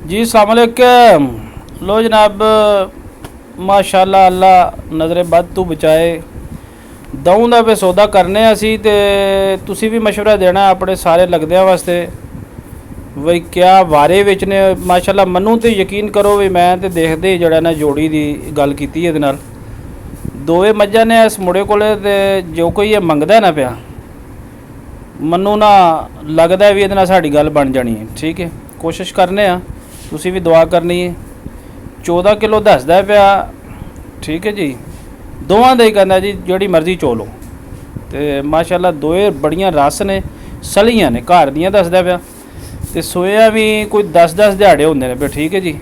जी सलामुअलैकुम। लो जनाब, माशाअल्लाह अल्लाह नज़रे बद तू बचाए। दऊं का पे सौदा करने असी ते तुसी भी मशवरा देना अपने सारे लगदियां वास्ते बई क्या वारे विच ने। माशाअल्लाह मन्नू तो यकीन करो भी मैं तो देखते जड़ा ना जोड़ी की गल की ये दोवे मज्झां ने इस मुड़े कोले ते जो कोई ये मंगदा ना पिया मन्नू ना लगदा भी ये साड़ी गल बन जानी है। ठीक है, कोशिश करने तुसी भी दुआ करनी है। 14 किलो दसदा पिया। ठीक है जी, दोवां दा ही कहंदा जी जिहड़ी मर्जी चोलो ते माशाअल्लाह दोए बड़ियां रस ने, सलियां ने, घर दियां दसदा पिया ते सोया भी कोई 10-10 दिहाड़े होंदे ने पे। ठीक है जी,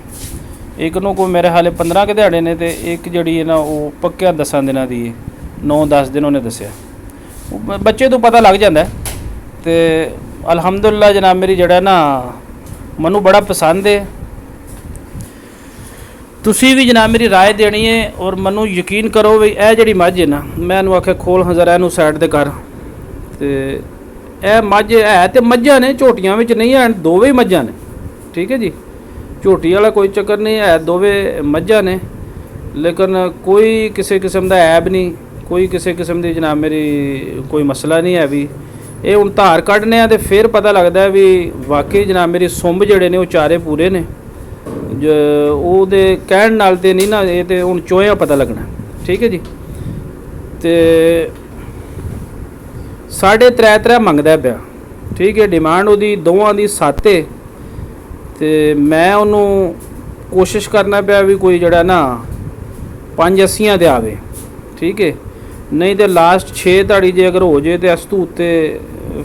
एक नूं कोई मेरे हाले 15 के दिहाड़े ने ते एक जिहड़ी है ना वो पक्किया 10 दिनां दी 9-10 दिन उन्हें दस्सिया। बच्चे तो पता लग जाता है ते अल्हम्दुलिल्लाह जनाब मेरी जड़ा ना मनु बड़ा पसंद है। तुसी भी जनाब मेरी राय देनी है और मनु यकीन करो भी यह जी मझ है ना, मैं आख्या खोल हज़ारा इनू साइड ते कर ते यह मझ है तो मझां ने, झोटियां विच नहीं है, दोवें मझां ने। ठीक है जी, झोटी वाला कोई चक्कर नहीं है, दोवें मझां ने, लेकिन कोई किसी किस्म का ऐब नहीं, कोई किसी किस्म की जनाब मेरी कोई मसला नहीं है। भी ये हुण धार कड्ढने तो फिर पता लगता है भी वाकई जनाब मेरी सुंब जड़े ने वो चारे पूरे ने। जो ਉਹਦੇ ਕਹਿਣ ਨਾਲ ਤੇ नहीं ना, ये तो ਹੁਣ ਚੋਇਆ पता लगना। ठीक है जी, तो 3.5 मंगदा पिया। ठीक है, डिमांड ਉਹਦੀ ਦੋਵਾਂ ਦੀ 7 है तो मैं उन्होंने कोशिश करना पिया भी कोई जड़ा ना 5-80 दे आवे। ठीक है, नहीं तो लास्ट 6 धाड़ी जे अगर हो जाए तो इस तो उत्ते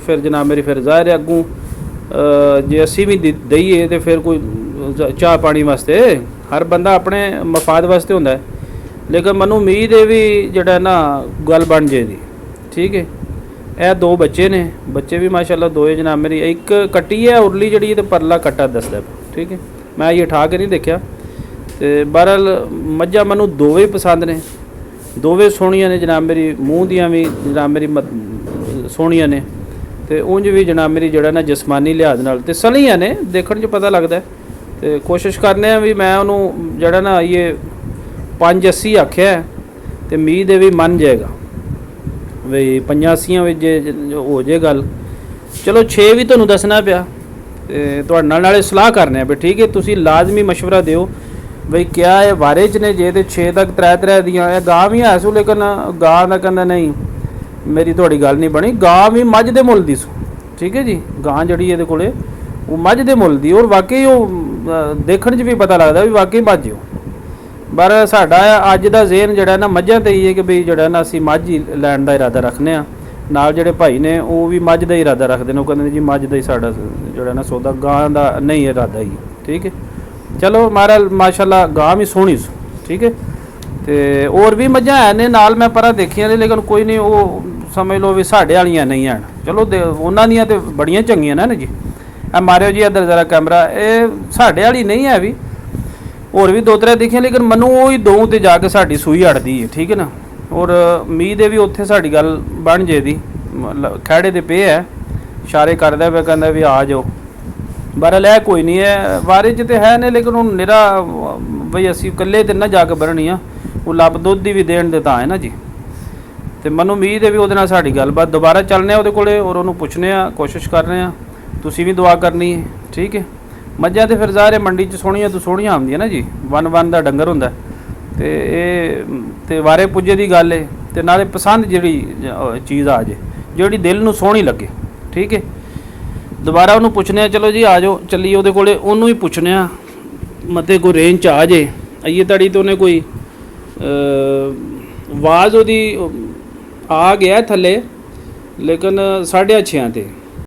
फिर जनाब मेरी फिर ज़ाहिर है अगूँ जे असी भी दईए तो फिर कोई चाह पानी वास्ते हर बंदा अपने मफाद वास्ते होंदा है, लेकिन मनु उम्मीद है भी जड़ा ना गल बन जाएगी। ठीक है, यह 2 बच्चे ने, बच्चे भी माशाल्लाह दोए जनाब मेरी, एक कट्टी है उरली जड़ी तो परला कट्टा दसदा। ठीक है, मैं ये ठा के नहीं देखा तो बहरहाल मझां मनु दोवें पसंद ने, दोवें सोहणियां ने जनाब मेरी, मूँह दियां भी जनाब मेरी सोहणियां ने ते उंज भी जनाब मेरी जड़ा ना जिसमानी लिहाज नाल ते सलियां ने, देखण च पता लगदा है। तो कोशिश करने भी मैं उन्होंने जड़ा ना ये 5-80 आख्या है तो उम्मीद है भी मन जाएगा बई 85 जे हो जाए गल। चलो 6 भी तुहानूं दसना पिया ते तुहाडे नाल सलाह करने भी। ठीक है, तुसी लाजमी मशवरा दिओ बई क्या है वारे च ने जे तो 6 तक 3 दियां गां भी है सू, लेकिन गां का कहना नहीं मेरी थोड़ी गल नहीं बनी, गां भी मझ दे मुल दी सू। ठीक है जी, गां जड़ी ये कोले वो मझ दे मुल दी और वाकई वो देखण च भी पता लगता भी वाकई मझ हो। पर साडा अज दा ज़हन जड़ा ना मझां ते ही है कि बई जड़ा ना असीं मझ ही लैण दा इरादा रखने नाल जड़े भाई ने वो भी मझ दा ही इरादा रखते हैं, वो कहते जी मझ दा ही साडा जड़ा ना सौदा, गां दा नहीं इरादा ही। ठीक है, चलो मारा माशाअल्लाह गां भी सोहनी सू। ठीक है, तो और भी मझां है ने नाल मैं परा देखियां ने, लेकिन कोई नहीं वो समझ लो भी साढ़े वालियां नहीं हैं। चलो उन्हां दियां ते बड़ियां चंगियां ने जी। मारियो जी इधर ज़रा कैमरा, ये साढ़े वाली नहीं है भी, और भी 2-3 दिखियां, लेकिन मनु वो ही 2 ते जाके साड़ी सूई अड़दी है। ठीक है ना, और उम्मीद है भी उत्थे साड़ी गल बन जाएगी। खैड़े ते पे है, इशारे करदा पे, कहंदा भी आ जाओ। बहरहाल है कोई नहीं है वारे च तो है ने, लेकिन हुण निरा बई असीं कल्ले ते ना जाके बरनी वो लभ दुध दी भी देण दे तां है ना जी। तो मनु उम्मीद है भी उहदे नाल साड़ी गलबात दोबारा चलने उहदे कोले और उहनूं पुछने कोशिश कर रहे हैं। तुसी भी दुआ करनी है। ठीक है, मझां तो फिर ज़ाहिर मंडी च सोहणियां तो सोहणियां आउंदियां ना जी, वन दा डंगर हुंदा ते ते वारे पुज्जे दी गल है ते नाले पसंद जिहड़ी चीज़ आ जाए जिहड़ी दिल नूं सोहणी लगे। ठीक है, दोबारा उन्होंने पुछने चलो जी आ जाओ चलिए उहदे कोले, उन्होंने ही पुछने मते कोई रेंज च आ जाए। आइए तड़ी तो उन्हें कोई आवाज़ उहदी आ गया थल्ले, लेकिन 6.5 ते